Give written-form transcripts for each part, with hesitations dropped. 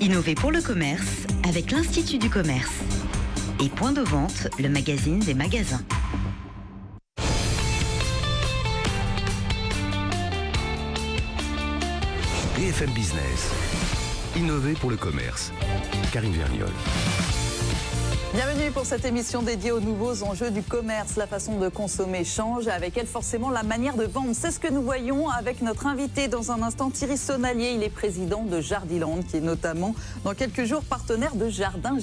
Innover pour le commerce avec l'Institut du commerce. Et Point de vente, le magazine des magasins. BFM Business. Innover pour le commerce. Karine Verniol. Bienvenue pour cette émission dédiée aux nouveaux enjeux du commerce. La façon de consommer change et avec elle forcément la manière de vendre. C'est ce que nous voyons avec notre invité dans un instant, Thierry Sonalier. Il est président de Jardiland, qui est notamment dans quelques jours partenaire de Jardin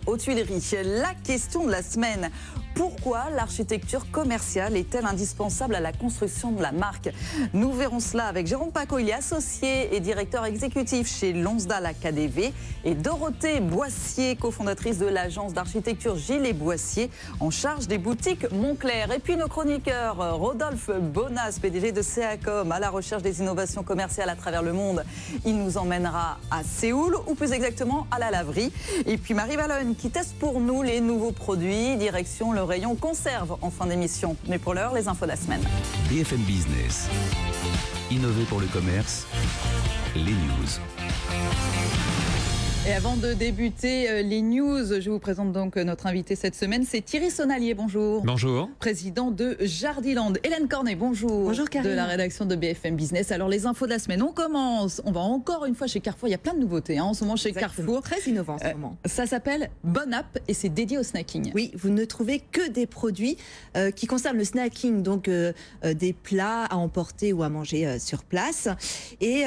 aux Tuileries. La question de la semaine: pourquoi l'architecture commerciale est-elle indispensable à la construction de la marque? Nous verrons cela avec Jérôme Paco. Il est associé et directeur exécutif chez Lonsdal KDV, et Dorothée Boissier, cofondatrice de l'agence d'architecture Gilles et Boissier, en charge des boutiques Montclair. Et puis nos chroniqueurs, Rodolphe Bonas, PDG de CACOM, à la recherche des innovations commerciales à travers le monde. Il nous emmènera à Séoul, ou plus exactement à la laverie. Et puis Marie Valonne, qui teste pour nous les nouveaux produits, direction le rayon conserve en fin d'émission. Mais pour l'heure, les infos de la semaine. BFM Business. Innover pour le commerce. Les news. Et avant de débuter les news, je vous présente donc notre invité cette semaine, c'est Thierry Sonalier. Bonjour. Bonjour. Président de Jardiland. Hélène Cornet, bonjour. Bonjour Karine. De la rédaction de BFM Business. Alors les infos de la semaine, on commence. On va encore une fois chez Carrefour. Il y a plein de nouveautés en ce moment chez Carrefour. Très innovant en ce moment. Ça s'appelle Bon App et c'est dédié au snacking. Oui, vous ne trouvez que des produits qui concernent le snacking, donc des plats à emporter ou à manger sur place. Et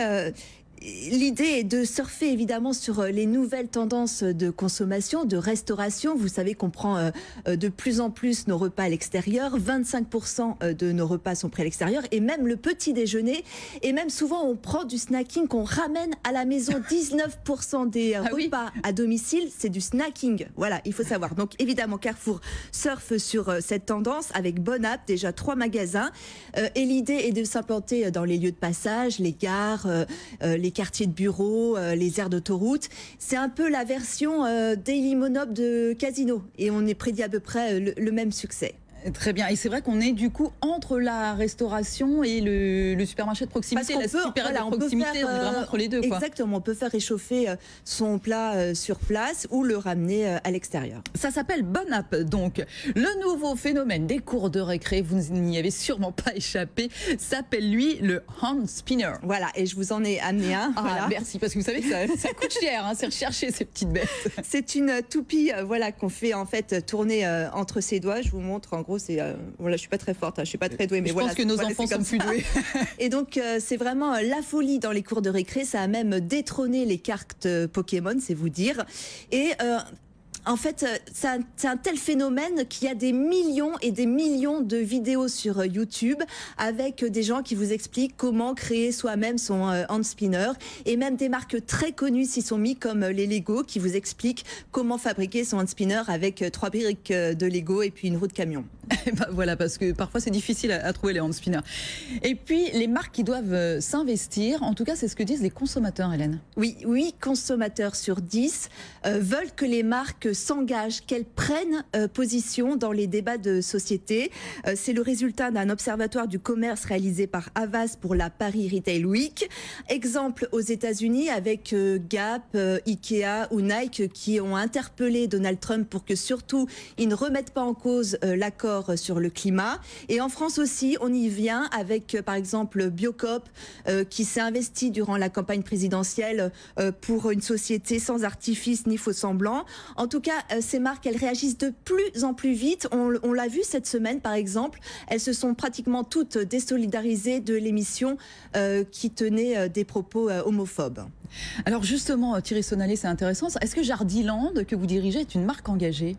l'idée est de surfer évidemment sur les nouvelles tendances de consommation, de restauration. Vous savez qu'on prend de plus en plus nos repas à l'extérieur. 25% de nos repas sont pris à l'extérieur, et même le petit déjeuner. Et même souvent on prend du snacking qu'on ramène à la maison. 19% des repas à domicile, c'est du snacking. Voilà, il faut savoir. Donc évidemment Carrefour surfe sur cette tendance avec Bon App, déjà 3 magasins. Et l'idée est de s'implanter dans les lieux de passage, les gares, les quartiers de bureaux, les aires d'autoroute. C'est un peu la version Daily Monob de Casino, et on est prédit à peu près le même succès. Très bien. Et c'est vrai qu'on est du coup entre la restauration et le supermarché de proximité. Parce qu'on peut, voilà, de proximité, on est vraiment entre les deux. Exactement, on peut faire réchauffer son plat sur place ou le ramener à l'extérieur. Ça s'appelle Bon App. Donc, le nouveau phénomène des cours de récré, vous n'y avez sûrement pas échappé, s'appelle lui le hand spinner. Voilà, et je vous en ai amené un. Voilà. Merci, parce que vous savez que ça coûte cher, hein, c'est recherché ces petites bêtes. C'est une toupie voilà, qu'on fait en fait tourner entre ses doigts. Je vous montre en gros. Voilà, je suis pas très forte, je suis pas très douée, mais je pense que nos enfants sont plus doués. Et donc c'est vraiment la folie dans les cours de récré. Ça a même détrôné les cartes Pokémon, c'est vous dire. Et en fait, c'est un tel phénomène qu'il y a des millions et des millions de vidéos sur YouTube avec des gens qui vous expliquent comment créer soi-même son hand spinner, et même des marques très connues s'y sont mis, comme les Lego, qui vous expliquent comment fabriquer son hand spinner avec 3 briques de Lego et puis une roue de camion. Ben voilà, parce que parfois c'est difficile à trouver les hand spinners. Et puis les marques qui doivent s'investir, en tout cas c'est ce que disent les consommateurs, Hélène. Oui, 8 consommateurs sur 10 veulent que les marques s'engagent, qu'elles prennent position dans les débats de société. C'est le résultat d'un observatoire du commerce réalisé par Havas pour la Paris Retail Week. Exemple aux États-Unis avec Gap, Ikea ou Nike qui ont interpellé Donald Trump pour que surtout il ne remette pas en cause l'accord sur le climat. Et en France aussi, on y vient avec par exemple Biocop qui s'est investi durant la campagne présidentielle pour une société sans artifice ni faux semblants. En tout cas, ces marques, elles réagissent de plus en plus vite. On l'a vu cette semaine par exemple, elles se sont pratiquement toutes désolidarisées de l'émission qui tenait des propos homophobes. Alors justement, Thierry Sonalier, c'est intéressant. Est-ce que Jardiland, que vous dirigez, est une marque engagée?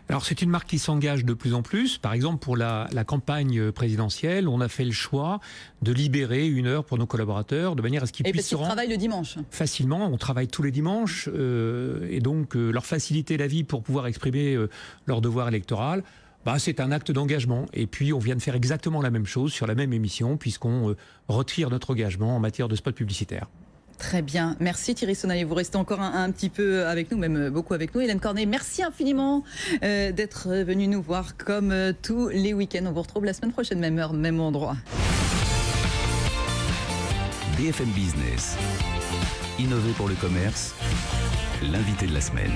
Alors c'est une marque qui s'engage de plus en plus. Par exemple, pour la campagne présidentielle, on a fait le choix de libérer 1 heure pour nos collaborateurs de manière à ce qu'ils puissent se rendre travaillent le dimanche facilement. On travaille tous les dimanches et donc leur faciliter la vie pour pouvoir exprimer leur devoir électoral. C'est un acte d'engagement. Et puis, on vient de faire exactement la même chose sur la même émission, puisqu'on retire notre engagement en matière de spot publicitaire. Très bien. Merci Thierry Sonalier. Vous restez encore un petit peu avec nous, même beaucoup avec nous. Hélène Cornet, merci infiniment d'être venue nous voir comme tous les week-ends. On vous retrouve la semaine prochaine, même heure, même endroit. BFM Business. Innover pour le commerce, l'invité de la semaine.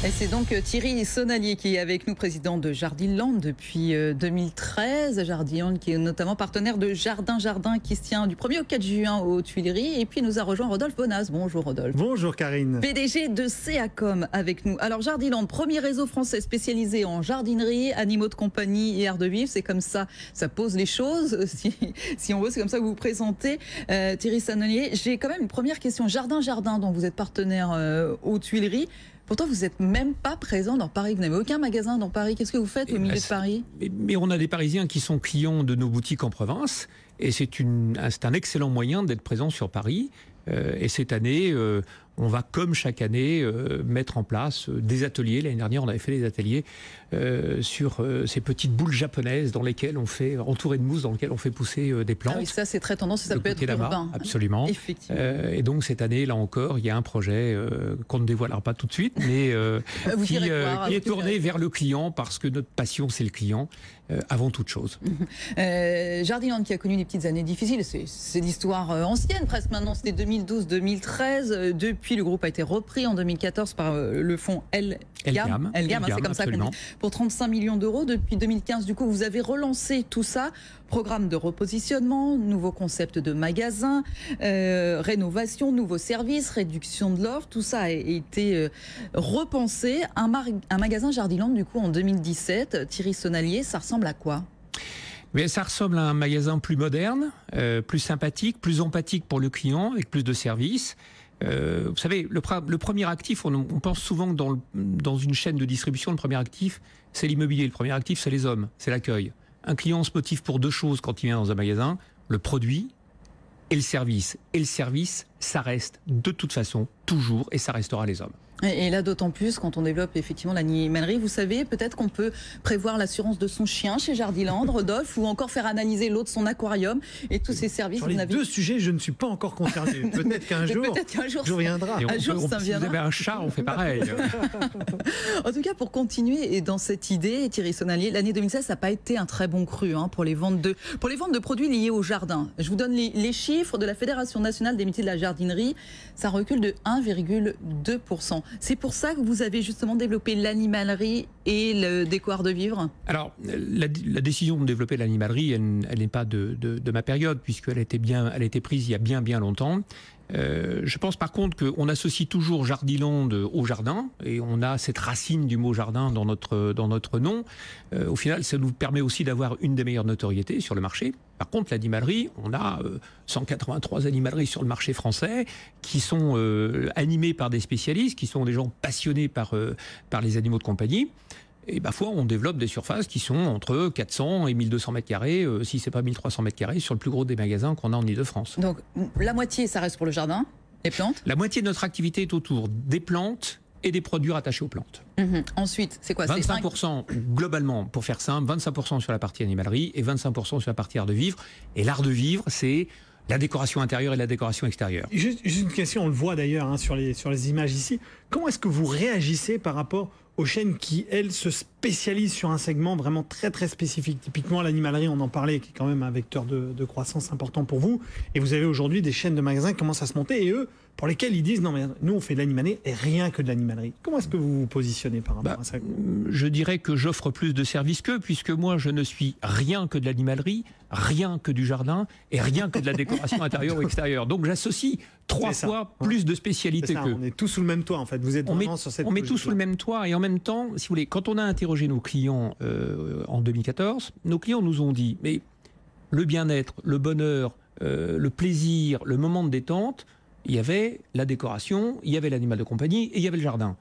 Et c'est donc Thierry Sonalier qui est avec nous, président de Jardiland depuis 2013. Jardiland qui est notamment partenaire de Jardin qui se tient du 1er au 4 juin aux Tuileries. Et puis nous a rejoint Rodolphe Bonas. Bonjour Rodolphe. Bonjour Karine. PDG de CACOM avec nous. Alors Jardiland, premier réseau français spécialisé en jardinerie, animaux de compagnie et art de vivre. C'est comme ça pose les choses. Si on veut, c'est comme ça que vous vous présentez. Thierry Sonalier, j'ai quand même une première question. Jardin dont vous êtes partenaire aux Tuileries. Pourtant, vous n'êtes même pas présent dans Paris. Vous n'avez aucun magasin dans Paris. Qu'est-ce que vous faites au milieu de Paris ? Mais on a des Parisiens qui sont clients de nos boutiques en province. Et c'est un excellent moyen d'être présent sur Paris. Et cette année, on va, comme chaque année, mettre en place des ateliers. L'année dernière, on avait fait des ateliers sur ces petites boules japonaises dans lesquelles on fait, entourées de mousse, dans lesquelles on fait pousser des plantes. Ah oui, ça c'est très tendance, ça peut être urbain. Absolument. Effectivement. Et donc cette année, là encore, il y a un projet qu'on ne dévoilera pas tout de suite, mais qui est tourné vers le client, parce que notre passion, c'est le client, avant toute chose. Jardiland qui a connu des petites années difficiles, c'est l'histoire ancienne presque maintenant, c'était 2012-2013. Depuis, le groupe a été repris en 2014 par le fonds Elgam, c'est comme ça qu'on dit, pour 35 millions d'euros. Depuis 2015, du coup, vous avez relancé tout ça. Programme de repositionnement, nouveau concept de magasin, rénovation, nouveaux services, réduction de l'offre, tout ça a été repensé. Un magasin Jardiland, du coup, en 2017, Thierry Sonalier, ça ressemble à quoi ? Mais ça ressemble à un magasin plus moderne, plus sympathique, plus empathique pour le client, avec plus de services. Vous savez, le premier actif, on pense souvent que dans une chaîne de distribution, le premier actif, c'est l'immobilier. Le premier actif, c'est les hommes, c'est l'accueil. Un client se motive pour deux choses quand il vient dans un magasin, le produit et le service. Et le service, ça reste de toute façon, toujours, et ça restera les hommes. Et là, d'autant plus quand on développe effectivement l'animalerie. Vous savez, peut-être qu'on peut prévoir l'assurance de son chien chez Jardiland, Rodolphe, ou encore faire analyser l'eau de son aquarium et tous ces services. Sur les deux sujets, je ne suis pas encore concerné. Peut-être qu'un jour, je viendra. Si vous avez un chat, on fait pareil. En tout cas, pour continuer et dans cette idée, Thierry Sonalier, l'année 2016, ça n'a pas été un très bon cru pour les ventes de produits liés au jardin. Je vous donne les chiffres de la Fédération nationale des métiers de la jardinerie. Ça recule de 1,2%. C'est pour ça que vous avez justement développé l'animalerie et le déco art de vivre ? Alors, la décision de développer l'animalerie, elle n'est pas de ma période, puisqu'elle a été prise il y a bien longtemps. Je pense par contre qu'on associe toujours Jardiland au jardin, et on a cette racine du mot jardin dans notre nom. Au final, ça nous permet aussi d'avoir une des meilleures notoriétés sur le marché. Par contre, l'animalerie, on a 183 animaleries sur le marché français qui sont animées par des spécialistes, qui sont des gens passionnés par les animaux de compagnie. Et parfois, on développe des surfaces qui sont entre 400 et 1200 mètres carrés, si ce n'est pas 1300 mètres carrés, sur le plus gros des magasins qu'on a en Ile-de-France. Donc, la moitié, ça reste pour le jardin, les plantes ? La moitié de notre activité est autour des plantes et des produits rattachés aux plantes. Ensuite, c'est quoi ? 25% globalement, pour faire simple, 25% sur la partie animalerie et 25% sur la partie art de vivre. Et l'art de vivre, c'est la décoration intérieure et la décoration extérieure. Juste une question, on le voit d'ailleurs sur les images ici. Comment est-ce que vous réagissez par rapport aux chaînes qui, elles, se spécialisent sur un segment vraiment très spécifique? Typiquement, l'animalerie, on en parlait, qui est quand même un vecteur de croissance important pour vous. Et vous avez aujourd'hui des chaînes de magasins qui commencent à se monter, et eux, pour lesquels ils disent, non mais nous on fait de l'animalerie et rien que de l'animalerie. Comment est-ce que vous vous positionnez par rapport à ça ? Je dirais que j'offre plus de services qu'eux, puisque moi je ne suis rien que de l'animalerie, rien que du jardin et rien que de la décoration intérieure ou extérieure. Donc j'associe 3 fois plus de spécialités qu'eux. On est tous sous le même toit en fait. Vous êtes vraiment sur cette. On met tous sous le même toit, et en même temps, si vous voulez, quand on a interrogé nos clients en 2014, nos clients nous ont dit, mais le bien-être, le bonheur, le plaisir, le moment de détente, il y avait la décoration, il y avait l'animal de compagnie et il y avait le jardin.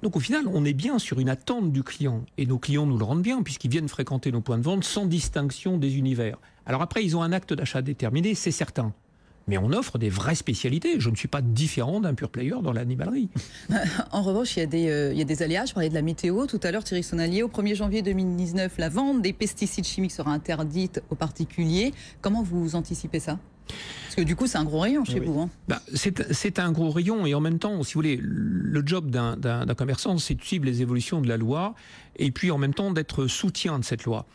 Donc au final, on est bien sur une attente du client. Et nos clients nous le rendent bien, puisqu'ils viennent fréquenter nos points de vente sans distinction des univers. Alors après, ils ont un acte d'achat déterminé, c'est certain. Mais on offre des vraies spécialités. Je ne suis pas différent d'un pure player dans l'animalerie. En revanche, il y a des aléas. Je parlais de la météo tout à l'heure, Thierry Sonalier. Au 1er janvier 2019, la vente des pesticides chimiques sera interdite aux particuliers. Comment vous anticipez ça ? Parce que du coup, c'est un gros rayon chez vous. Hein. Bah, c'est un gros rayon et en même temps, si vous voulez, le job d'un commerçant, c'est de suivre les évolutions de la loi et puis en même temps d'être soutien de cette loi.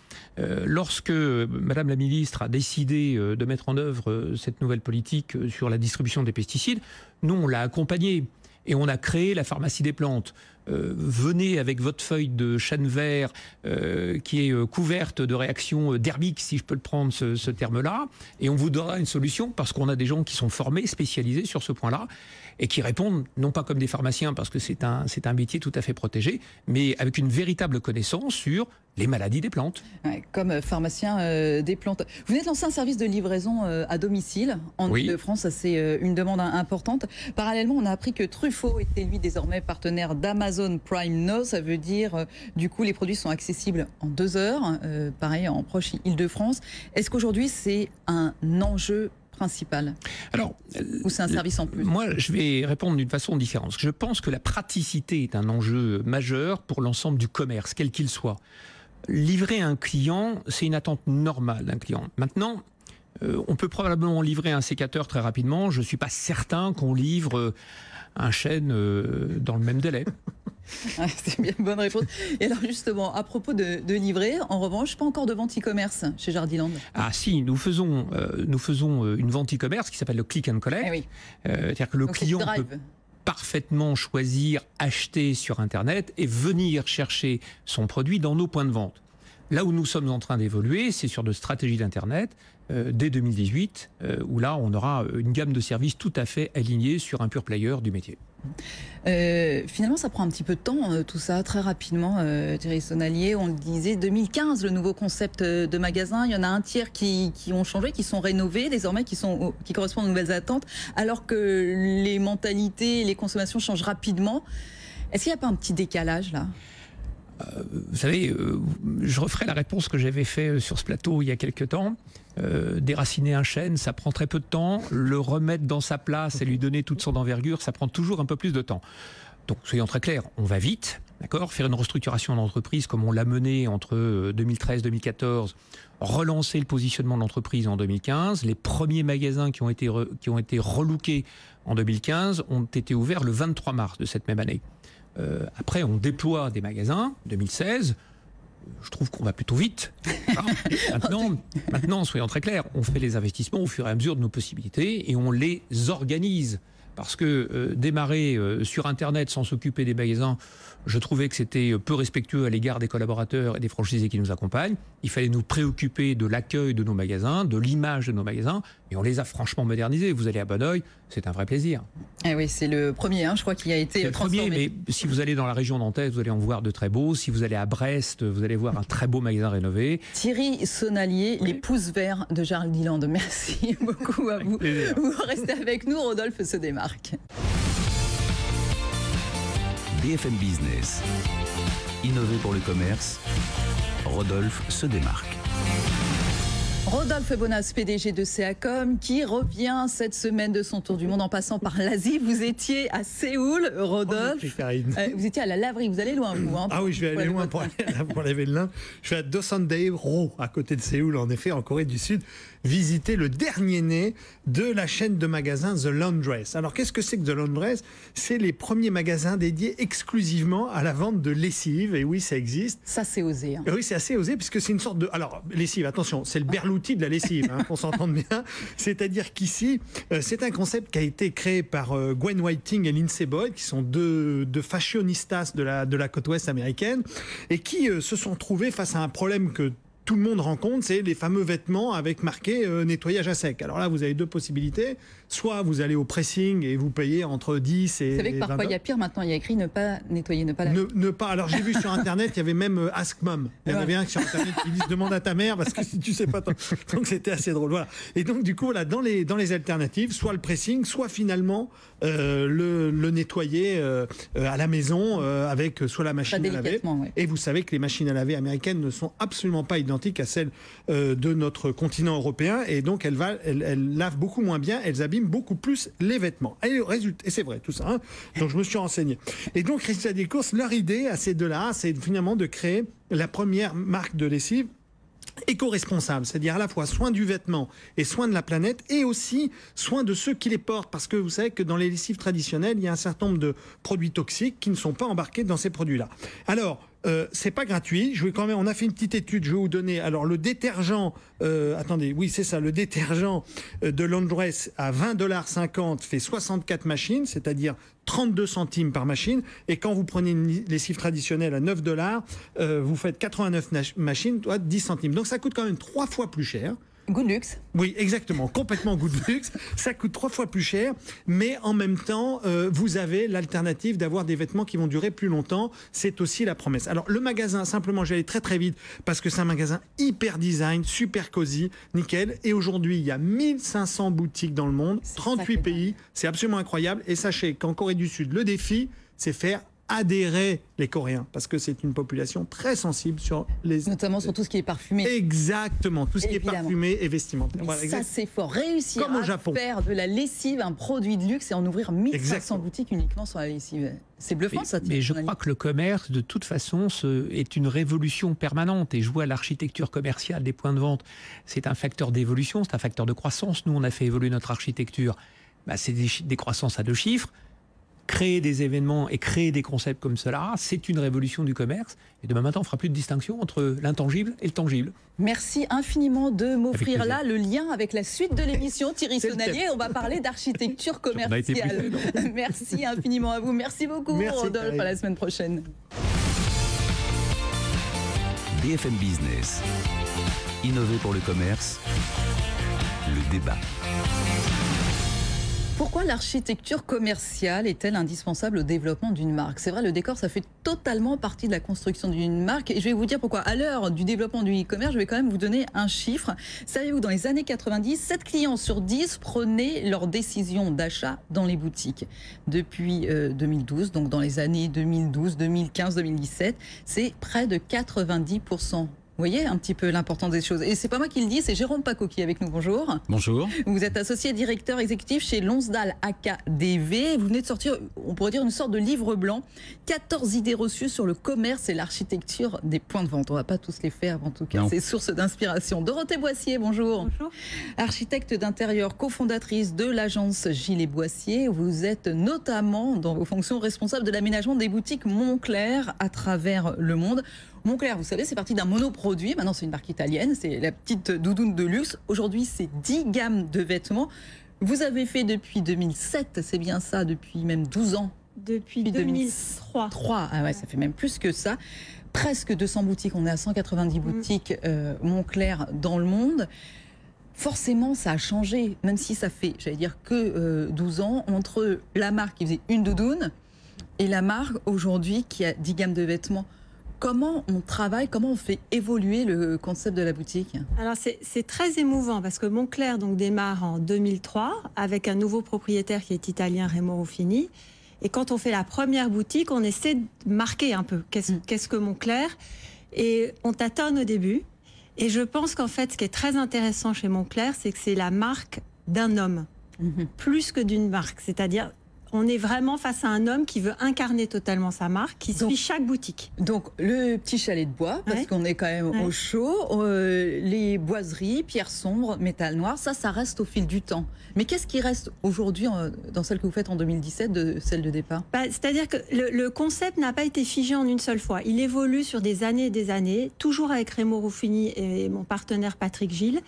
Lorsque Madame la Ministre a décidé de mettre en œuvre cette nouvelle politique sur la distribution des pesticides, nous, on l'a accompagnée. Et on a créé la pharmacie des plantes. Venez avec votre feuille de chêne vert qui est couverte de réactions dermiques, si je peux le prendre ce terme-là, et on vous donnera une solution parce qu'on a des gens qui sont formés, spécialisés sur ce point-là, et qui répondent non pas comme des pharmaciens parce que c'est un métier tout à fait protégé, mais avec une véritable connaissance sur les maladies des plantes. Ouais, comme pharmacien des plantes. Vous venez de lancer un service de livraison à domicile en Ile-de-France, ça c'est une demande importante. Parallèlement, on a appris que Truffaut était lui désormais partenaire d'Amazon Prime Now, ça veut dire du coup les produits sont accessibles en 2 heures, pareil en proche Ile-de-France. Est-ce qu'aujourd'hui c'est un enjeu principal? Alors, ou c'est un service en plus? Moi, je vais répondre d'une façon différente. Je pense que la praticité est un enjeu majeur pour l'ensemble du commerce, quel qu'il soit. Livrer un client, c'est une attente normale d'un client. Maintenant, on peut probablement livrer un sécateur très rapidement. Je ne suis pas certain qu'on livre un chêne dans le même délai. C'est bien une bonne réponse. Et alors justement, à propos de livrer, en revanche, pas encore de vente e-commerce chez Jardiland? Ah si, nous faisons une vente e-commerce qui s'appelle le click and collect. Eh oui. C'est-à-dire que le client peut parfaitement choisir acheter sur Internet et venir chercher son produit dans nos points de vente. Là où nous sommes en train d'évoluer, c'est sur de stratégies d'Internet dès 2018, où là, on aura une gamme de services tout à fait alignée sur un pure player du métier. Finalement, ça prend un petit peu de temps, tout ça, très rapidement, Thierry Sonallier. On le disait, 2015, le nouveau concept de magasin. Il y en a un tiers qui ont changé, qui sont rénovés, désormais, qui correspondent aux nouvelles attentes, alors que les mentalités, les consommations changent rapidement. Est-ce qu'il n'y a pas un petit décalage, là ? Vous savez, je referai la réponse que j'avais faite sur ce plateau il y a quelques temps. Déraciner un chêne, ça prend très peu de temps. Le remettre dans sa place et lui donner toute son envergure, ça prend toujours un peu plus de temps. Donc, soyons très clairs, on va vite, d'accord ? Faire une restructuration d'entreprise comme on l'a mené entre 2013 et 2014, relancer le positionnement de l'entreprise en 2015. Les premiers magasins qui ont été relookés en 2015 ont été ouverts le 23 mars de cette même année. Après, on déploie des magasins, 2016. Je trouve qu'on va plutôt vite. Maintenant, soyons très clairs, on fait les investissements au fur et à mesure de nos possibilités et on les organise. Parce que démarrer sur Internet sans s'occuper des magasins, je trouvais que c'était peu respectueux à l'égard des collaborateurs et des franchisés qui nous accompagnent. Il fallait nous préoccuper de l'accueil de nos magasins, de l'image de nos magasins, et on les a franchement modernisés. Vous allez à Bonneuil, c'est un vrai plaisir. Eh oui, c'est le premier, je crois, qui a été transformé. C'est le premier, mais si vous allez dans la région nantaise, vous allez en voir de très beaux. Si vous allez à Brest, vous allez voir un très beau magasin rénové. Thierry Sonallier, les pouces verts de Jardiland. Merci beaucoup à vous. Vous restez avec nous, Rodolphe se démarque. BFM Business. Innover pour le commerce. Rodolphe se démarque. Rodolphe Bonas, PDG de Seacom, qui revient cette semaine de son tour du monde en passant par l'Asie. Vous étiez à Séoul, Rodolphe. Vous étiez à la laverie, vous allez loin, vous. Ah oui, je vais aller loin pour laver le linge. Je vais à Dosandae-ro, à côté de Séoul, en effet, en Corée du Sud, visiter le dernier né de la chaîne de magasins The Laundress. Alors, qu'est-ce que c'est que The Laundress ? C'est les premiers magasins dédiés exclusivement à la vente de lessive. Et oui, ça existe. Ça, c'est osé. Et oui, c'est assez osé, puisque c'est une sorte de... Alors, lessive, attention, c'est le berlouti de la lessive, qu'on s'entende bien. C'est-à-dire qu'ici, c'est un concept qui a été créé par Gwen Whiting et Lindsay Boyd, qui sont deux fashionistas de la côte ouest américaine, et qui se sont trouvés face à un problème que tout le monde rencontre, c'est les fameux vêtements avec marqué nettoyage à sec. Alors là, vous avez deux possibilités. Soit vous allez au pressing et vous payez entre 10 et 20. Vous savez que parfois il y a pire maintenant, il y a écrit ne pas nettoyer, ne pas laver. Ne pas. Alors j'ai vu sur Internet, il y avait même Ask Mom. Il y en avait un sur Internet qui dit demande à ta mère parce que si tu sais pas. Donc c'était assez drôle. Voilà. Et donc du coup, voilà, dans les alternatives, soit le pressing, soit finalement le nettoyer à la maison avec soit la machine à laver. Ouais. Et vous savez que les machines à laver américaines ne sont absolument pas identiques à celles de notre continent européen. Et donc elles lavent beaucoup moins bien, elles abîment beaucoup plus les vêtements. Et c'est vrai tout ça. Donc je me suis renseigné. Et donc Résultat des courses, leur idée à ces deux-là, c'est finalement de créer la première marque de lessive éco-responsable, c'est-à-dire à la fois soin du vêtement et soin de la planète, et aussi soin de ceux qui les portent, parce que vous savez que dans les lessives traditionnelles, il y a un certain nombre de produits toxiques qui ne sont pas embarqués dans ces produits-là. Alors, c'est pas gratuit. On a fait une petite étude. Je vais vous donner. Alors le détergent. Attendez, oui c'est ça. Le détergent de Laundress à 20,50 $ fait 64 machines, c'est-à-dire 32 centimes par machine. Et quand vous prenez une lessive traditionnelle à 9 $, vous faites 89 machines, 10 centimes. Donc ça coûte quand même 3 fois plus cher. Goût de luxe. Oui, exactement, complètement goût de luxe. Ça coûte 3 fois plus cher, mais en même temps, vous avez l'alternative d'avoir des vêtements qui vont durer plus longtemps. C'est aussi la promesse. Alors, le magasin, simplement, je vais aller très très vite, parce que c'est un magasin hyper design, super cosy, nickel. Et aujourd'hui, il y a 1500 boutiques dans le monde, 38 pays. C'est absolument incroyable. Et sachez qu'en Corée du Sud, le défi, c'est faire adhérer les Coréens, parce que c'est une population très sensible sur les... Notamment sur tout ce qui est parfumé. Exactement, tout ce qui est parfumé et vestimentaire. Voilà, ça, c'est fort. Réussir comme au à Japon. Faire de la lessive un produit de luxe et en ouvrir 1500 boutiques uniquement sur la lessive. C'est bluffant, ça. Mais je crois que le commerce, de toute façon, est une révolution permanente. Et je vois l'architecture commerciale des points de vente, c'est un facteur d'évolution, c'est un facteur de croissance. Nous, on a fait évoluer notre architecture. C'est des croissances à 2 chiffres. Créer des événements et créer des concepts comme cela, c'est une révolution du commerce. Et demain matin, on ne fera plus de distinction entre l'intangible et le tangible. Merci infiniment de m'offrir là le lien avec la suite de l'émission. Thierry Sonalier, on va parler d'architecture commerciale. Merci infiniment à vous. Merci beaucoup, Rodolphe. À la semaine prochaine. BFM Business. Innover pour le commerce. Le débat. Pourquoi l'architecture commerciale est-elle indispensable au développement d'une marque? C'est vrai, le décor, ça fait totalement partie de la construction d'une marque. Et je vais vous dire pourquoi. À l'heure du développement du e-commerce, je vais quand même vous donner un chiffre. Savez-vous, dans les années 90, 7 clients sur 10 prenaient leur décision d'achat dans les boutiques. Depuis 2012, donc dans les années 2012, 2015, 2017, c'est près de 90%. Vous voyez un petit peu l'importance des choses. Et c'est pas moi qui le dis, c'est Jérôme Paco qui est avec nous. Bonjour. Bonjour. Vous êtes associé directeur exécutif chez Lonsdal AKDV. Vous venez de sortir, on pourrait dire, une sorte de livre blanc. 14 idées reçues sur le commerce et l'architecture des points de vente. On va pas tous les faire, en tout cas. C'est source d'inspiration. Dorothée Boissier, bonjour. Bonjour. Architecte d'intérieur, cofondatrice de l'agence Gilles & Boissier. Vous êtes notamment dans vos fonctions responsable de l'aménagement des boutiques Moncler à travers le monde. Moncler, vous savez, c'est parti d'un monoproduit. Maintenant, c'est une marque italienne. C'est la petite doudoune de luxe. Aujourd'hui, c'est 10 gammes de vêtements. Vous avez fait depuis 2007, c'est bien ça, depuis même 12 ans. Depuis 2003. Ah ouais, ça fait même plus que ça. Presque 200 boutiques. On est à 190 boutiques Moncler dans le monde. Forcément, ça a changé, même si ça fait, j'allais dire, que 12 ans, entre la marque qui faisait une doudoune et la marque aujourd'hui qui a 10 gammes de vêtements. Comment on travaille, comment on fait évoluer le concept de la boutique? Alors c'est très émouvant parce que Moncler donc démarre en 2003 avec un nouveau propriétaire qui est italien, Remo Ruffini. Et quand on fait la première boutique, on essaie de marquer un peu qu'est-ce que Moncler. Et on tâtonne au début. Et je pense qu'en fait, ce qui est très intéressant chez Moncler, c'est que c'est la marque d'un homme, plus que d'une marque. C'est-à-dire, on est vraiment face à un homme qui veut incarner totalement sa marque, qui suit chaque boutique. Donc, le petit chalet de bois, parce qu'on est quand même au chaud, les boiseries, pierres sombres, métal noir, ça reste au fil du temps. Mais qu'est-ce qui reste aujourd'hui dans celle que vous faites en 2017 de celle de départ? C'est-à-dire que le concept n'a pas été figé en une seule fois. Il évolue sur des années, toujours avec Remo Ruffini et mon partenaire Patrick Gilles.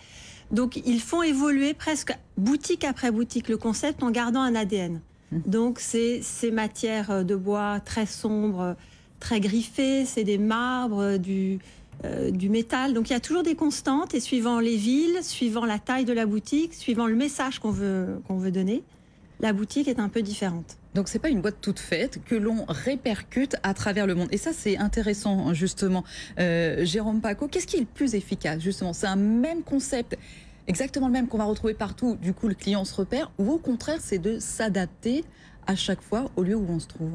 Donc, ils font évoluer presque boutique après boutique le concept en gardant un ADN. Donc, c'est ces matières de bois très sombres, très griffées, c'est des marbres, du métal. Donc, il y a toujours des constantes et suivant les villes, suivant la taille de la boutique, suivant le message qu'on veut donner, la boutique est un peu différente. Donc, c'est pas une boîte toute faite que l'on répercute à travers le monde. Et ça, c'est intéressant, justement. Jérôme Paco, qu'est-ce qui est le plus efficace, justement? C'est un même concept, exactement le même qu'on va retrouver partout, du coup le client se repère, ou au contraire c'est de s'adapter à chaque fois au lieu où on se trouve?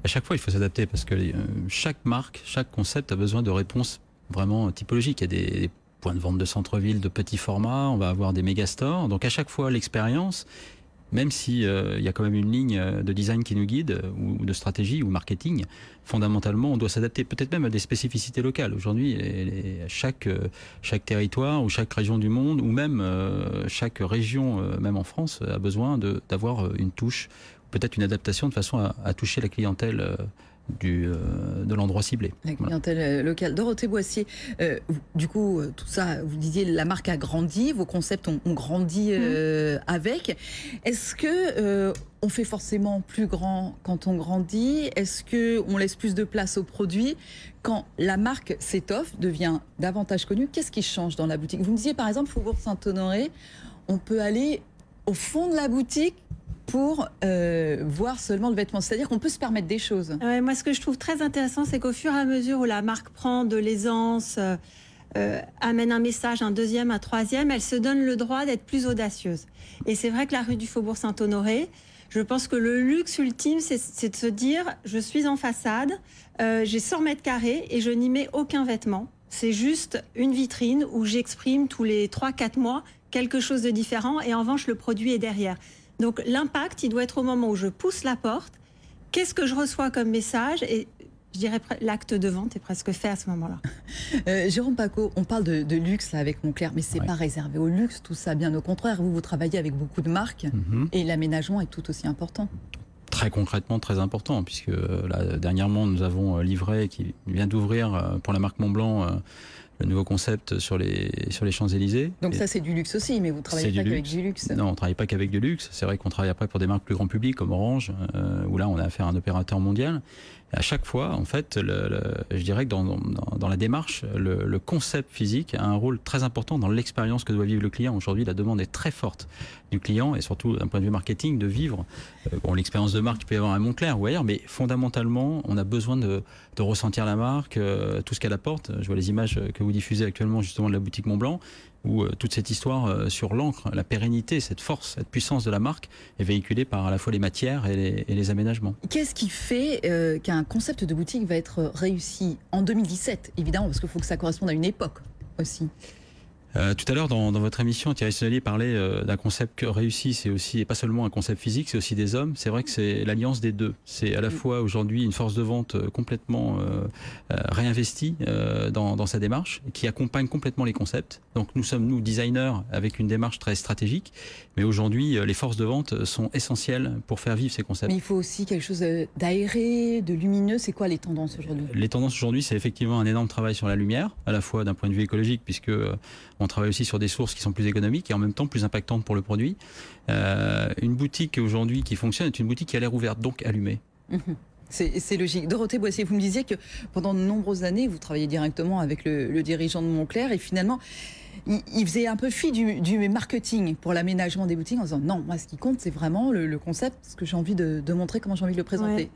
À chaque fois il faut s'adapter parce que chaque marque, chaque concept a besoin de réponses vraiment typologiques. Il y a des points de vente de centre-ville de petit format, on va avoir des méga stores, donc à chaque fois l'expérience même si il y a quand même une ligne de design qui nous guide, ou de stratégie, ou marketing, fondamentalement, on doit s'adapter peut-être même à des spécificités locales. Aujourd'hui, chaque territoire ou chaque région du monde, ou même chaque région, même en France, a besoin d'avoir une touche, peut-être une adaptation de façon à toucher la clientèle de l'endroit ciblé. La clientèle locale. Dorothée Boissier, du coup, tout ça, vous disiez, la marque a grandi, vos concepts ont grandi avec. Est-ce que on fait forcément plus grand quand on grandit? Est-ce qu'on laisse plus de place aux produits? Quand la marque s'étoffe, devient davantage connue, qu'est-ce qui change dans la boutique? Vous me disiez, par exemple, Faubourg Saint-Honoré, on peut aller au fond de la boutique pour voir seulement le vêtement. C'est-à-dire qu'on peut se permettre des choses. Ouais, moi, ce que je trouve très intéressant, c'est qu'au fur et à mesure où la marque prend de l'aisance, amène un message, un deuxième, un troisième, elle se donne le droit d'être plus audacieuse. Et c'est vrai que la rue du Faubourg Saint-Honoré, je pense que le luxe ultime, c'est de se dire, je suis en façade, j'ai 100 mètres carrés et je n'y mets aucun vêtement. C'est juste une vitrine où j'exprime tous les 3-4 mois quelque chose de différent et en revanche, le produit est derrière. Donc l'impact, il doit être au moment où je pousse la porte. Qu'est-ce que je reçois comme message? Et je dirais l'acte de vente est presque fait à ce moment-là. Jérôme Paco, on parle de luxe là, avec Moncler, mais c'est pas réservé au luxe tout ça, bien au contraire. Vous travaillez avec beaucoup de marques et l'aménagement est tout aussi important. Très concrètement, très important, puisque là, dernièrement, nous avons livré, qui vient d'ouvrir pour la marque Montblanc, le nouveau concept sur les Champs-Élysées. Donc ça, c'est du luxe aussi, mais vous ne travaillez pas qu'avec du luxe. Non, on ne travaille pas qu'avec du luxe. C'est vrai qu'on travaille après pour des marques plus grand public, comme Orange, où là, on a affaire à un opérateur mondial. Et à chaque fois, en fait, je dirais que dans la démarche, le concept physique a un rôle très important dans l'expérience que doit vivre le client. Aujourd'hui, la demande est très forte du client, et surtout d'un point de vue marketing, de vivre l'expérience de marque qu'il peut y avoir à Moncler ou ailleurs, mais fondamentalement, on a besoin de ressentir la marque, tout ce qu'elle apporte. Je vois les images que vous diffusez actuellement justement de la boutique Montblanc, où toute cette histoire sur l'encre, la pérennité, cette force, cette puissance de la marque est véhiculée par à la fois les matières et les aménagements. Qu'est-ce qui fait qu'un concept de boutique va être réussi en 2017, évidemment, parce qu'il faut que ça corresponde à une époque aussi? Tout à l'heure, dans votre émission, Thierry Sonelli parlait d'un concept réussi. C'est aussi, et pas seulement un concept physique, c'est aussi des hommes. C'est vrai que c'est l'alliance des deux. C'est à la fois aujourd'hui une force de vente complètement réinvestie dans sa démarche, qui accompagne complètement les concepts. Donc nous sommes, nous, designers, avec une démarche très stratégique. Mais aujourd'hui, les forces de vente sont essentielles pour faire vivre ces concepts. Mais il faut aussi quelque chose d'aéré, de lumineux. C'est quoi les tendances aujourd'hui? Les tendances aujourd'hui, c'est effectivement un énorme travail sur la lumière, à la fois d'un point de vue écologique, puisque on travaille aussi sur des sources qui sont plus économiques et en même temps plus impactantes pour le produit. Une boutique aujourd'hui qui fonctionne est une boutique qui a l'air ouverte, donc allumée. C'est logique. Dorothée Boissier, vous me disiez que pendant de nombreuses années, vous travaillez directement avec le dirigeant de Moncler et finalement, il faisait un peu fi du marketing pour l'aménagement des boutiques en disant non, moi ce qui compte c'est vraiment le concept, ce que j'ai envie de montrer, comment j'ai envie de le présenter.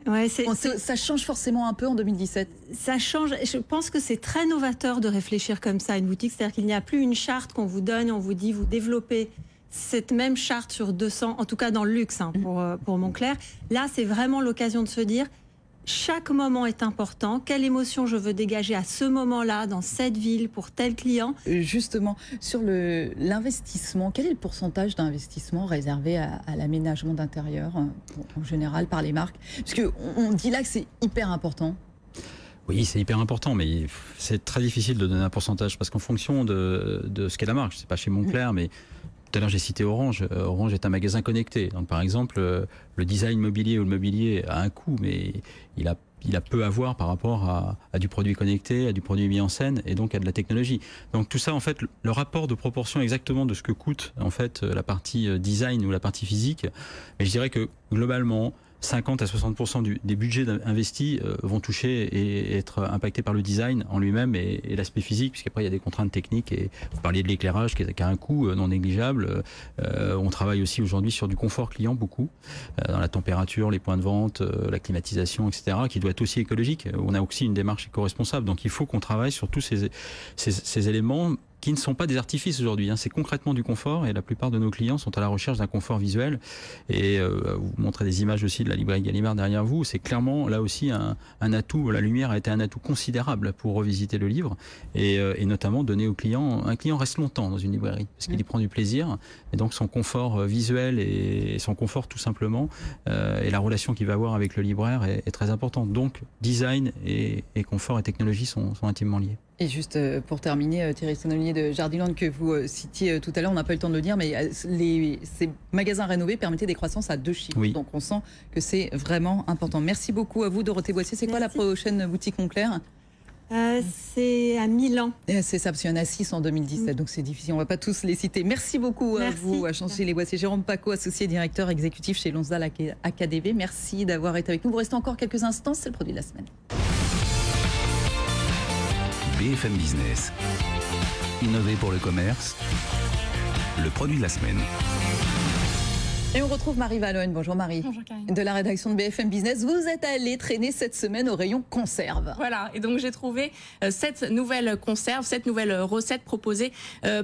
Ça change forcément un peu en 2017. Ça change. Je pense que c'est très novateur de réfléchir comme ça à une boutique. C'est-à-dire qu'il n'y a plus une charte qu'on vous donne, on vous dit vous développez cette même charte sur 200, en tout cas dans le luxe pour Moncler. Là, c'est vraiment l'occasion de se dire chaque moment est important. Quelle émotion je veux dégager à ce moment-là, dans cette ville, pour tel client? Justement, sur l'investissement, quel est le pourcentage d'investissement réservé à l'aménagement d'intérieur, en général, par les marques? Parce qu'on dit là que c'est hyper important. Oui, c'est hyper important, mais c'est très difficile de donner un pourcentage, parce qu'en fonction de ce qu'est la marque, je ne sais pas chez Moncler, mais tout à l'heure, j'ai cité Orange. Orange est un magasin connecté. Donc, par exemple, le design mobilier ou le mobilier a un coût, mais il a peu à voir par rapport à du produit connecté, à du produit mis en scène et donc à de la technologie. Donc, tout ça, en fait, le rapport de proportion exactement de ce que coûte en fait la partie design ou la partie physique. Mais je dirais que globalement, 50 à 60% des budgets investis vont toucher et être impactés par le design en lui-même et l'aspect physique, puisqu'après il y a des contraintes techniques. Et vous parliez de l'éclairage qui a un coût non négligeable. On travaille aussi aujourd'hui sur du confort client beaucoup, dans la température, les points de vente, la climatisation, etc., qui doit être aussi écologique. On a aussi une démarche éco-responsable. Donc il faut qu'on travaille sur tous ces éléments qui ne sont pas des artifices aujourd'hui. C'est concrètement du confort et la plupart de nos clients sont à la recherche d'un confort visuel. Et vous montrez des images aussi de la librairie Gallimard derrière vous. C'est clairement là aussi un atout. La lumière a été un atout considérable pour revisiter le livre et notamment donner au client. Un client reste longtemps dans une librairie parce qu'il y prend du plaisir et donc son confort visuel et son confort tout simplement et la relation qu'il va avoir avec le libraire est très importante. Donc design et confort et technologie sont intimement liés. Et juste pour terminer, Thierry Sonnelier de Jardiland, que vous citiez tout à l'heure, on n'a pas eu le temps de le dire, mais ces magasins rénovés permettaient des croissances à 2 chiffres. Oui. Donc on sent que c'est vraiment important. Merci beaucoup à vous, Dorothée Boissier. C'est quoi la prochaine boutique Moncler ? C'est à Milan. C'est ça, parce qu'il y en a 6 en 2017, donc c'est difficile, on ne va pas tous les citer. Merci beaucoup à vous, à Chancelier Boissier. Jérôme Paco, associé directeur exécutif chez Lonsdal AKDV. Merci d'avoir été avec nous. Vous restez encore quelques instants, c'est le produit de la semaine. BFM Business. Innover pour le commerce. Le produit de la semaine. Et on retrouve Marie Vallogne. Bonjour Marie. Bonjour Karine. De la rédaction de BFM Business. Vous êtes allée traîner cette semaine au rayon conserve. Voilà, et donc j'ai trouvé 7 nouvelles conserves, 7 nouvelles recettes proposées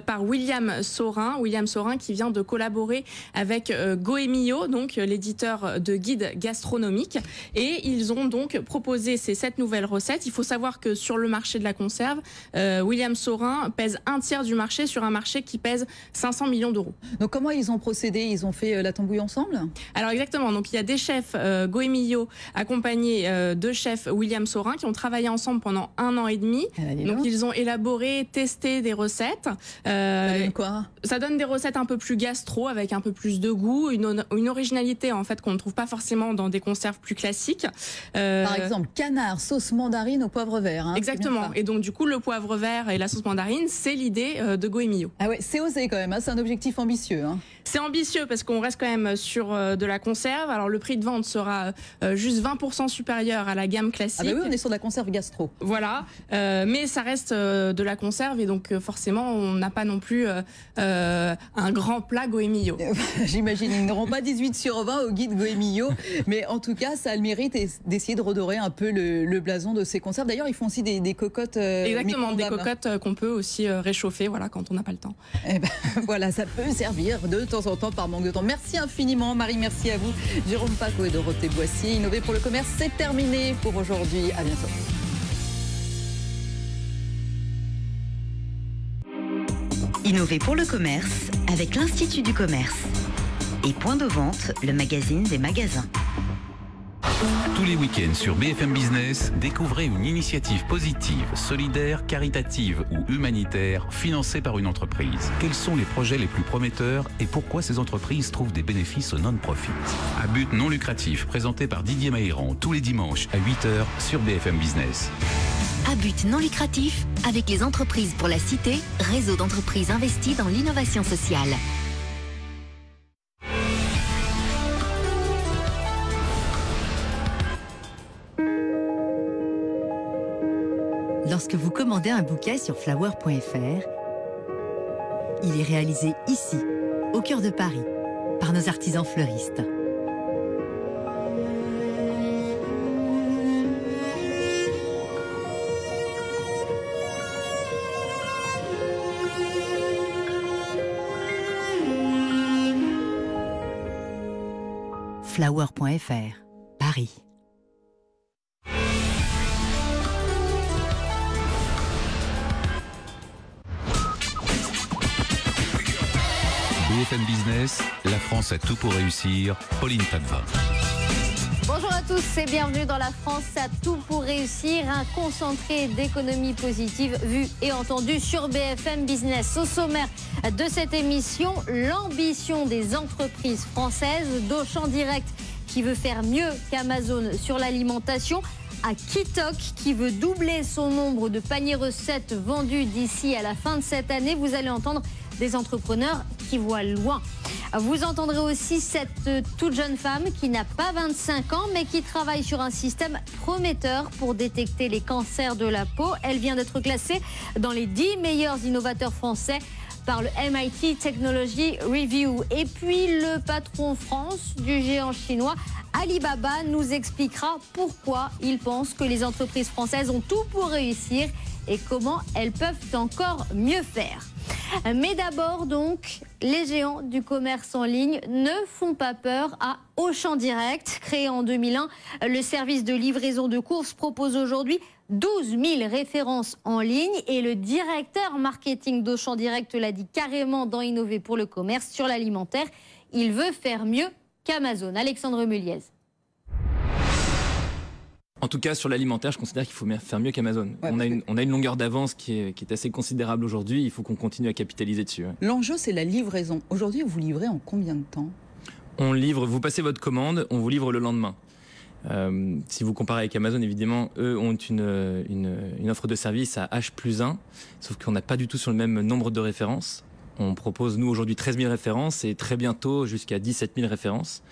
par William Saurin. William Saurin qui vient de collaborer avec Goemio, donc l'éditeur de guides gastronomiques. Et ils ont donc proposé ces 7 nouvelles recettes. Il faut savoir que sur le marché de la conserve, William Saurin pèse un tiers du marché sur un marché qui pèse 500 millions d'euros. Donc comment ils ont procédé? Ils ont fait la tambouille ensemble? Alors exactement, donc il y a des chefs Goemio accompagnés de chefs William Saurin qui ont travaillé ensemble pendant 1 an et demi. Donc ils ont élaboré, testé des recettes. Ça donne quoi? Ça donne des recettes un peu plus gastro avec un peu plus de goût, une originalité en fait qu'on ne trouve pas forcément dans des conserves plus classiques. Par exemple, canard, sauce mandarine au poivre vert. Hein, exactement. Et donc du coup le poivre vert et la sauce mandarine, c'est l'idée de Goemio. Ah ouais, c'est osé quand même, hein, c'est un objectif ambitieux. Hein. C'est ambitieux parce qu'on reste quand même sur de la conserve. Alors le prix de vente sera juste 20% supérieur à la gamme classique. Ah bah oui, on est sur de la conserve gastro. Voilà, mais ça reste de la conserve et donc forcément on n'a pas non plus un grand plat Goemio. J'imagine, ils n'auront pas 18 sur 20 au guide Goemio, mais en tout cas ça a le mérite d'essayer de redorer un peu le blason de ces conserves. D'ailleurs ils font aussi des cocottes. Exactement, des cocottes qu'on peut aussi réchauffer voilà, quand on n'a pas le temps. Eh ben, voilà, ça peut servir de temps en temps par manque de temps. Merci infiniment Marie, merci à vous. Jérôme Paco et Dorothée Boissier. Innover pour le commerce, c'est terminé pour aujourd'hui. À bientôt. Innover pour le commerce avec l'Institut du commerce. Et Point de vente, le magazine des magasins. Tous les week-ends sur BFM Business, découvrez une initiative positive, solidaire, caritative ou humanitaire financée par une entreprise. Quels sont les projets les plus prometteurs et pourquoi ces entreprises trouvent des bénéfices au non-profit? À but non lucratif, présenté par Didier Mahéran tous les dimanches à 8h sur BFM Business. À but non lucratif, avec les entreprises pour la cité, réseau d'entreprises investies dans l'innovation sociale. Lorsque vous commandez un bouquet sur flower.fr, il est réalisé ici, au cœur de Paris, par nos artisans fleuristes. Flower.fr, Paris. BFM Business, la France a tout pour réussir. Pauline Tadeva. Bonjour à tous et bienvenue dans La France a tout pour réussir, un concentré d'économie positive vu et entendu sur BFM Business. Au sommaire de cette émission, l'ambition des entreprises françaises, d'Auchan Direct qui veut faire mieux qu'Amazon sur l'alimentation, à Kitok qui veut doubler son nombre de paniers recettes vendus d'ici à la fin de cette année. Vous allez entendre des entrepreneurs qui voient loin. Vous entendrez aussi cette toute jeune femme qui n'a pas 25 ans mais qui travaille sur un système prometteur pour détecter les cancers de la peau. Elle vient d'être classée dans les 10 meilleurs innovateurs français par le MIT Technology Review. Et puis le patron France du géant chinois Alibaba nous expliquera pourquoi il pense que les entreprises françaises ont tout pour réussir et comment elles peuvent encore mieux faire. Mais d'abord donc, les géants du commerce en ligne ne font pas peur à Auchan Direct. Créé en 2001, le service de livraison de courses propose aujourd'hui 12 000 références en ligne et le directeur marketing d'Auchan Direct l'a dit carrément dans Innover pour le commerce sur l'alimentaire. Il veut faire mieux qu'Amazon. Alexandre Muliez. En tout cas, sur l'alimentaire, je considère qu'il faut faire mieux qu'Amazon. Ouais, on a une longueur d'avance qui est assez considérable aujourd'hui. Il faut qu'on continue à capitaliser dessus. L'enjeu, c'est la livraison. Aujourd'hui, vous livrez en combien de temps? On livre, vous passez votre commande, on vous livre le lendemain. Si vous comparez avec Amazon, évidemment, eux ont une offre de service à H+1, sauf qu'on n'a pas du tout sur le même nombre de références. On propose, nous, aujourd'hui 13 000 références et très bientôt jusqu'à 17 000 références,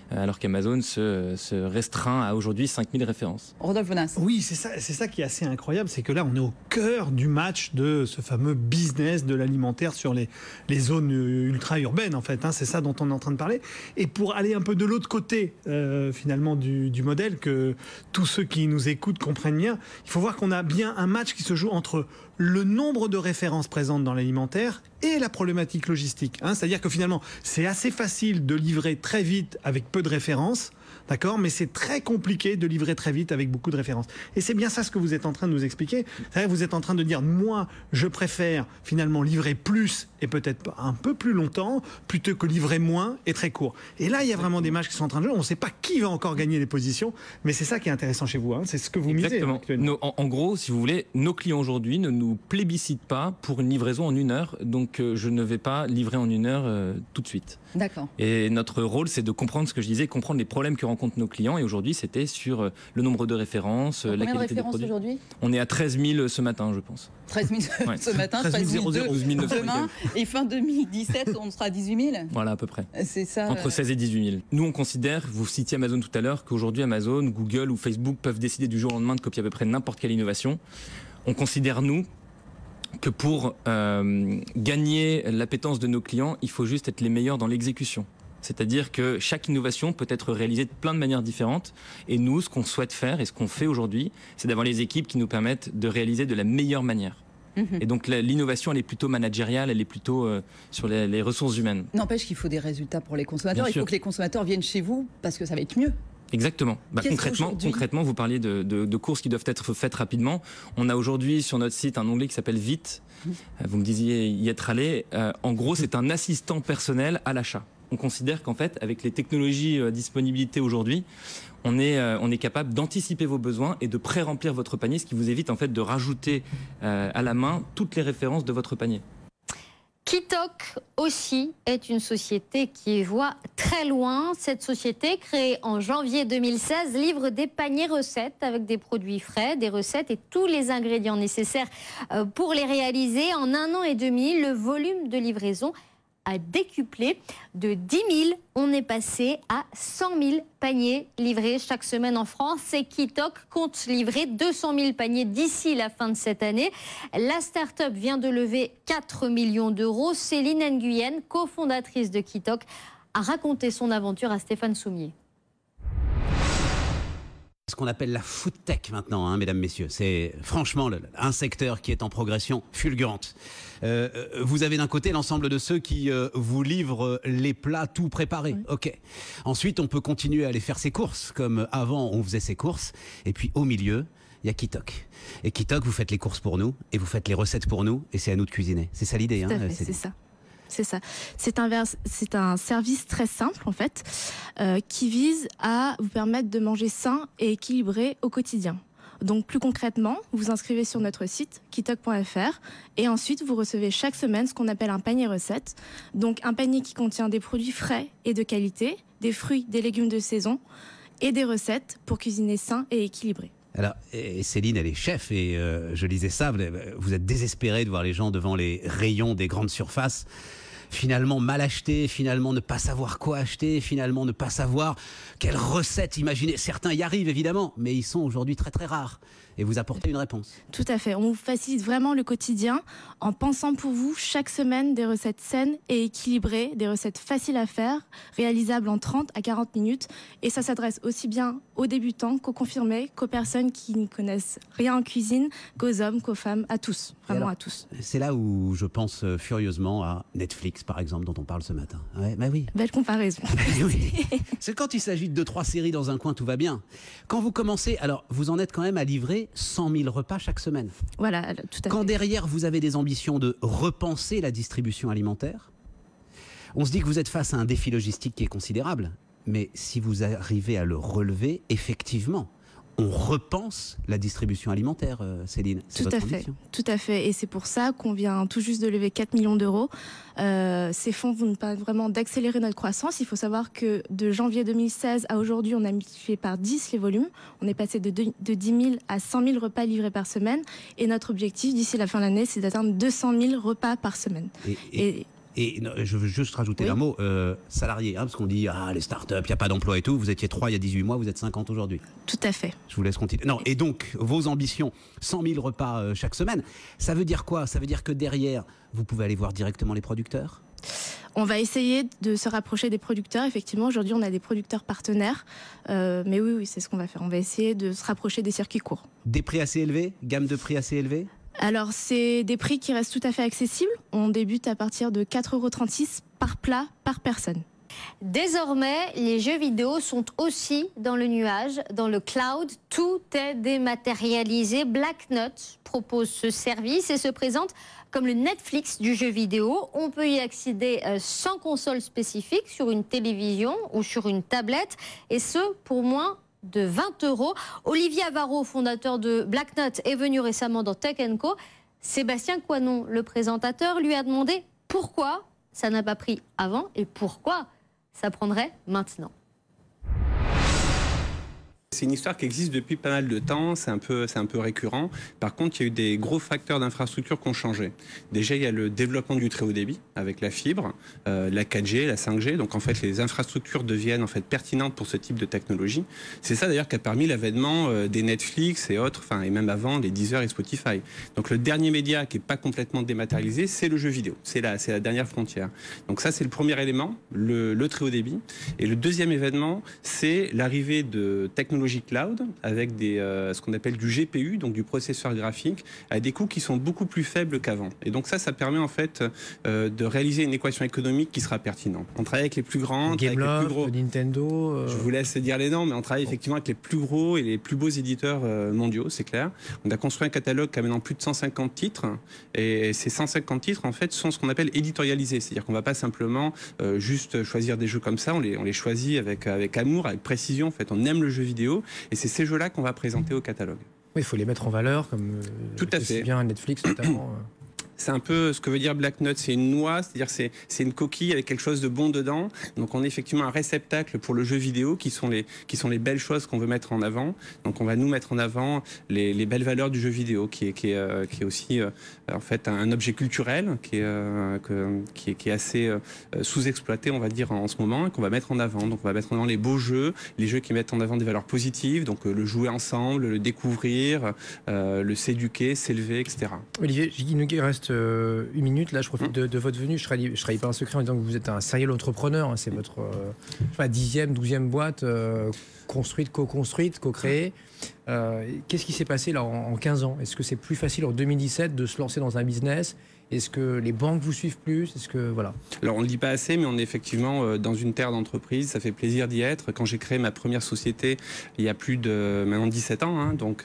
alors qu'Amazon se restreint à aujourd'hui 5 000 références. Rodolphe Bonas. Oui, c'est ça qui est assez incroyable, c'est que là, on est au cœur du match de ce fameux business de l'alimentaire sur les zones ultra-urbaines, en fait. Hein, c'est ça dont on est en train de parler. Et pour aller un peu de l'autre côté, finalement, du modèle, que tous ceux qui nous écoutent comprennent bien, il faut voir qu'on a bien un match qui se joue entre le nombre de références présentes dans l'alimentaire et la problématique logistique. Hein, c'est-à-dire que finalement, c'est assez facile de livrer très vite avec peu de références, d'accord, mais c'est très compliqué de livrer très vite avec beaucoup de références. Et c'est bien ça ce que vous êtes en train de nous expliquer. C'est-à-dire que vous êtes en train de dire, moi, je préfère finalement livrer plus et peut-être un peu plus longtemps, plutôt que livrer moins et très court. Et là, il y a vraiment des matchs qui sont en train de jouer. On ne sait pas qui va encore gagner les positions, mais c'est ça qui est intéressant chez vous. Hein. C'est ce que vous misez. En gros, si vous voulez, nos clients aujourd'hui ne nous plébiscitent pas pour une livraison en 1 heure, donc je ne vais pas livrer en 1 heure tout de suite. D'accord. Et notre rôle, c'est de comprendre ce que je disais, comprendre les problèmes que rencontrent nos clients. Et aujourd'hui, c'était sur le nombre de références, la qualité des produits. Aujourd'hui ? On est à 13 000 ce matin, je pense. 13 000 ce matin, 13 000 demain, et fin 2017, on sera à 18 000 ? Voilà, à peu près. C'est ça. Entre 16 et 18 000. Nous, on considère, vous citiez Amazon tout à l'heure, qu'aujourd'hui, Amazon, Google ou Facebook peuvent décider du jour au lendemain de copier à peu près n'importe quelle innovation. On considère, nous, que pour gagner l'appétence de nos clients, il faut juste être les meilleurs dans l'exécution. C'est-à-dire que chaque innovation peut être réalisée de plein de manières différentes. Et nous, ce qu'on souhaite faire et ce qu'on fait aujourd'hui, c'est d'avoir les équipes qui nous permettent de réaliser de la meilleure manière. Et donc l'innovation, elle est plutôt managériale, elle est plutôt sur les ressources humaines. N'empêche qu'il faut des résultats pour les consommateurs. Il faut que les consommateurs viennent chez vous parce que ça va être mieux. Exactement. Concrètement, vous parliez de courses qui doivent être faites rapidement. On a aujourd'hui sur notre site un onglet qui s'appelle Vite. Vous me disiez y être allé. En gros, c'est un assistant personnel à l'achat. On considère qu'en fait, avec les technologies à disponibilité aujourd'hui, on est capable d'anticiper vos besoins et de pré-remplir votre panier, ce qui vous évite en fait de rajouter à la main toutes les références de votre panier. Kitok aussi est une société qui voit très loin. Cette société, créée en janvier 2016, livre des paniers recettes avec des produits frais, des recettes et tous les ingrédients nécessaires pour les réaliser. En 1 an et demi, le volume de livraison a décuplé. De 10 000, on est passé à 100 000 paniers livrés chaque semaine en France. Et Kitok compte livrer 200 000 paniers d'ici la fin de cette année. La start-up vient de lever 4 millions d'euros. Céline Nguyen, cofondatrice de Kitok, a raconté son aventure à Stéphane Soumier. Ce qu'on appelle la food tech maintenant, hein, mesdames, messieurs. C'est franchement un secteur qui est en progression fulgurante. Vous avez d'un côté l'ensemble de ceux qui vous livrent les plats tout préparés. Oui. Ok. Ensuite, on peut continuer à aller faire ses courses comme avant on faisait ses courses. Et puis au milieu, il y a Kitok. Et Kitok, vous faites les courses pour nous et vous faites les recettes pour nous et c'est à nous de cuisiner. C'est ça l'idée. Hein, c'est ça. C'est ça. C'est un service très simple, en fait, qui vise à vous permettre de manger sain et équilibré au quotidien. Donc, plus concrètement, vous vous inscrivez sur notre site, kitok.fr, et ensuite, vous recevez chaque semaine ce qu'on appelle un panier recette. Donc, un panier qui contient des produits frais et de qualité, des fruits, des légumes de saison, et des recettes pour cuisiner sain et équilibré. Alors, et Céline, elle est chef, et je lisais ça, vous êtes désespéré de voir les gens devant les rayons des grandes surfaces, finalement mal acheter, finalement ne pas savoir quoi acheter, finalement ne pas savoir quelle recette imaginer. Certains y arrivent évidemment, mais ils sont aujourd'hui très très rares. et vous apportez une réponse. Tout à fait. On vous facilite vraiment le quotidien en pensant pour vous chaque semaine des recettes saines et équilibrées, des recettes faciles à faire, réalisables en 30 à 40 minutes. Et ça s'adresse aussi bien aux débutants qu'aux confirmés, qu'aux personnes qui n'y connaissent rien en cuisine, qu'aux hommes, qu'aux femmes, à tous, vraiment à tous. C'est là où je pense furieusement à Netflix, par exemple, dont on parle ce matin. Ouais, bah oui. Belle comparaison. Oui. C'est quand il s'agit de 2-3 séries dans un coin, tout va bien. Quand vous commencez, alors vous en êtes quand même à livrer 100 000 repas chaque semaine. Voilà, tout à fait. Quand derrière vous avez des ambitions de repenser la distribution alimentaire, on se dit que vous êtes face à un défi logistique qui est considérable. Mais si vous arrivez à le relever, effectivement, on repense la distribution alimentaire, Céline. C'est votre ambition. Tout à fait. Et c'est pour ça qu'on vient tout juste de lever 4 millions d'euros. Ces fonds vont nous permettre vraiment d'accélérer notre croissance. Il faut savoir que de janvier 2016 à aujourd'hui, on a multiplié par 10 les volumes. On est passé de 10 000 à 100 000 repas livrés par semaine. Et notre objectif d'ici la fin de l'année, c'est d'atteindre 200 000 repas par semaine. Et je veux juste rajouter un mot, salarié, hein, parce qu'on dit, les startups, il n'y a pas d'emploi et tout. Vous étiez 3 il y a 18 mois, vous êtes 50 aujourd'hui. Tout à fait. Je vous laisse continuer. Non, et donc, vos ambitions, 100 000 repas chaque semaine, ça veut dire quoi? Ça veut dire que derrière, vous pouvez aller voir directement les producteurs? On va essayer de se rapprocher des producteurs. Effectivement, aujourd'hui, on a des producteurs partenaires. Mais oui, c'est ce qu'on va faire. On va essayer de se rapprocher des circuits courts. Des prix assez élevés? Gamme de prix assez élevée? Alors, c'est des prix qui restent tout à fait accessibles. On débute à partir de 4,36 € par plat, par personne. Désormais, les jeux vidéo sont aussi dans le nuage, dans le cloud. Tout est dématérialisé. Black Knot propose ce service et se présente comme le Netflix du jeu vidéo. On peut y accéder sans console spécifique, sur une télévision ou sur une tablette, et ce, pour moins de 20 €. Olivier Avaro, fondateur de Black Knot, est venu récemment dans Tech & Co. Sébastien Coinon, le présentateur, lui a demandé pourquoi ça n'a pas pris avant et pourquoi ça prendrait maintenant. C'est une histoire qui existe depuis pas mal de temps, c'est un peu récurrent. Par contre, il y a eu des gros facteurs d'infrastructure qui ont changé. Déjà, il y a le développement du très haut débit avec la fibre, la 4G, la 5G. Donc en fait, les infrastructures deviennent en fait pertinentes pour ce type de technologie. C'est ça d'ailleurs qui a permis l'avènement des Netflix et autres, et même avant les Deezer et Spotify. Donc le dernier média qui n'est pas complètement dématérialisé, c'est le jeu vidéo. C'est la dernière frontière. Donc ça, c'est le premier élément, le très haut débit. Et le deuxième événement, c'est l'arrivée de technologies cloud avec ce qu'on appelle du GPU, donc du processeur graphique, à des coûts qui sont beaucoup plus faibles qu'avant. Et donc ça permet en fait de réaliser une équation économique qui sera pertinente. On travaille avec les plus grands, avec les plus gros. Nintendo. Je vous laisse dire les noms, mais on travaille effectivement avec les plus gros et les plus beaux éditeurs mondiaux, c'est clair. On a construit un catalogue qui a maintenant plus de 150 titres, et ces 150 titres en fait sont ce qu'on appelle éditorialisés, c'est-à-dire qu'on ne va pas simplement juste choisir des jeux comme ça, on les choisit avec amour, avec précision. En fait, on aime le jeu vidéo. Et c'est ces jeux-là qu'on va présenter au catalogue. Oui, il faut les mettre en valeur, comme tout à fait. Bien Netflix notamment. C'est un peu ce que veut dire Black Knot, c'est une noix, c'est-à-dire c'est une coquille avec quelque chose de bon dedans. Donc on est effectivement un réceptacle pour le jeu vidéo qui sont les belles choses qu'on veut mettre en avant. Donc on va nous mettre en avant les belles valeurs du jeu vidéo qui est aussi en fait un objet culturel qui est assez sous-exploité, on va dire, en ce moment, et qu'on va mettre en avant. Donc on va mettre en avant les beaux jeux, les jeux qui mettent en avant des valeurs positives, donc le jouer ensemble, le découvrir, le s'éduquer, s'élever, etc. Olivier, il nous reste une minute. Là, je profite de votre venue. Je trahis pas un secret en disant que vous êtes un serial entrepreneur. Hein. C'est votre 10e, 12e boîte construite, co-construite, co-créée. Qu'est-ce qui s'est passé là en 15 ans? Est-ce que c'est plus facile en 2017 de se lancer dans un business? Est-ce que les banques vous suivent plus? Est-ce que voilà? Alors on ne le dit pas assez, mais on est effectivement dans une terre d'entreprise. Ça fait plaisir d'y être. Quand j'ai créé ma première société, il y a plus de maintenant 17 ans, hein, donc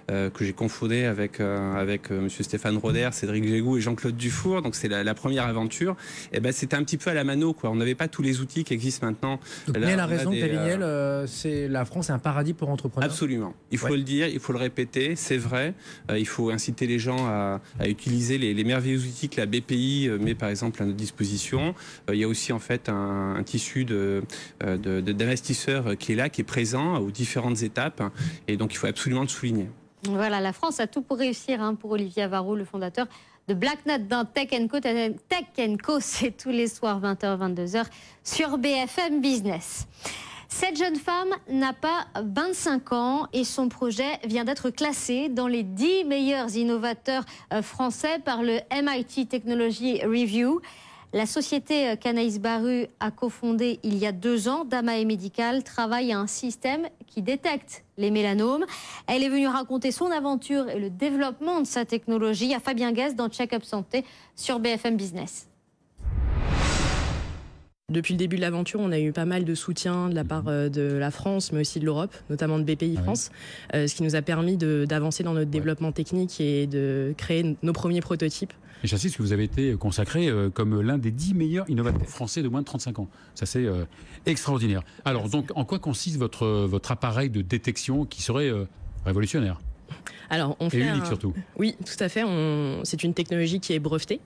que j'ai confondé avec Monsieur Stéphane Roder, Cédric Gégou et Jean-Claude Dufour. Donc c'est la première aventure. Et ben c'était un petit peu à la mano, quoi. On n'avait pas tous les outils qui existent maintenant. Donc Niel a raison, Niel, c'est la France est un paradis pour entrepreneurs. Absolument. Il faut le dire, il faut le répéter. C'est vrai. Il faut inciter les gens à utiliser les merveilleux outils que la BPI met par exemple à notre disposition. Il y a aussi en fait un tissu d'investisseurs qui est là, qui est présent aux différentes étapes, et donc il faut absolument le souligner. Voilà, la France a tout pour réussir, hein, pour Olivier Avaro, le fondateur de Black Knot dans Tech & Co. Tech & Co, c'est tous les soirs 20h, 22h sur BFM Business. Cette jeune femme n'a pas 25 ans et son projet vient d'être classé dans les 10 meilleurs innovateurs français par le MIT Technology Review. La société qu'Anaïs Baru a cofondée il y a 2 ans, Damae Medical, travaille à un système qui détecte les mélanomes. Elle est venue raconter son aventure et le développement de sa technologie à Fabien Guez dans Check-up Santé sur BFM Business. Depuis le début de l'aventure, on a eu pas mal de soutien de la part de la France, mais aussi de l'Europe, notamment de BPI France, ce qui nous a permis d'avancer dans notre développement technique et de créer nos premiers prototypes. Et j'insiste que vous avez été consacré comme l'un des 10 meilleurs innovateurs français de moins de 35 ans. Ça, c'est extraordinaire. Alors, donc, en quoi consiste votre appareil de détection qui serait révolutionnaire ? Alors, on fait unique surtout. Oui, tout à fait. C'est une technologie qui est brevetée.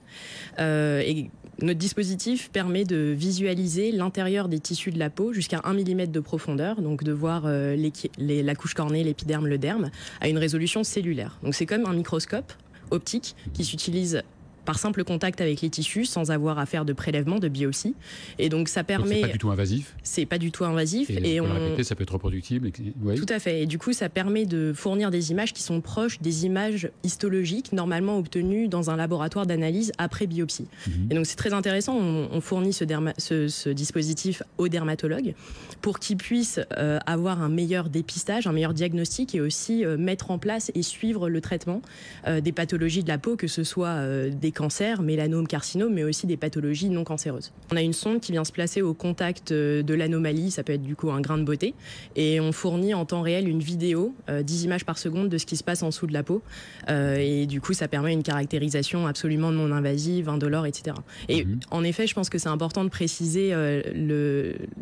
Et notre dispositif permet de visualiser l'intérieur des tissus de la peau jusqu'à 1 mm de profondeur, donc de voir la couche cornée, l'épiderme, le derme, à une résolution cellulaire. Donc c'est comme un microscope optique qui s'utilise par simple contact avec les tissus, sans avoir à faire de prélèvement, de biopsie. Et donc ça permet... C'est pas du tout invasif. C'est pas du tout invasif. Et on l'a répété, ça peut être reproductible. Oui. Tout à fait. Et du coup, ça permet de fournir des images qui sont proches des images histologiques normalement obtenues dans un laboratoire d'analyse après biopsie. Et donc c'est très intéressant. On fournit ce dispositif aux dermatologues pour qu'ils puissent avoir un meilleur dépistage, un meilleur diagnostic et aussi mettre en place et suivre le traitement des pathologies de la peau, que ce soit des cancers, mélanome, carcinome, mais aussi des pathologies non cancéreuses. On a une sonde qui vient se placer au contact de l'anomalie, ça peut être du coup un grain de beauté, et on fournit en temps réel une vidéo, 10 images par seconde de ce qui se passe en dessous de la peau, et du coup ça permet une caractérisation absolument non invasive, indolore, etc. Et en effet, je pense que c'est important de préciser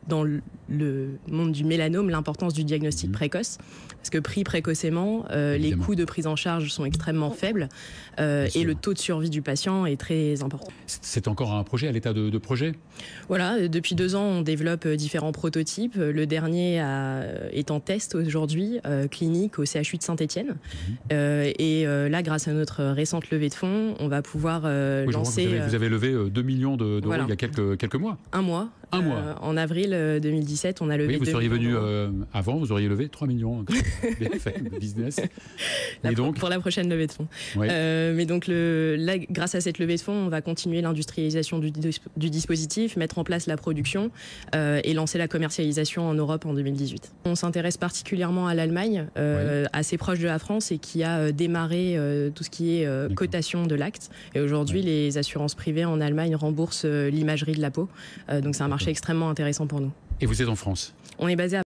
dans le monde du mélanome l'importance du diagnostic précoce, parce que pris précocement, les coûts de prise en charge sont extrêmement faibles, et le taux de survie du patient est très important. C'est encore un projet à l'état de projet ? Voilà, depuis 2 ans, on développe différents prototypes. Le dernier est en test aujourd'hui, clinique au CHU de Saint-Étienne. Et là, grâce à notre récente levée de fonds, on va pouvoir lancer... Vous avez levé 2 millions d'euros il y a quelques mois. Un mois. En avril 2017, on a levé... Oui, vous seriez venu avant, vous auriez levé 3 millions BFM Business. Pour la prochaine levée de fonds. Oui. Mais donc, là, grâce à cette levée de fonds, on va continuer l'industrialisation du dispositif, mettre en place la production et lancer la commercialisation en Europe en 2018. On s'intéresse particulièrement à l'Allemagne, assez proche de la France et qui a démarré tout ce qui est cotation de l'acte. Et aujourd'hui, les assurances privées en Allemagne remboursent l'imagerie de la peau. Donc c'est un marché extrêmement intéressant pour nous. Et vous êtes en France ? On est basé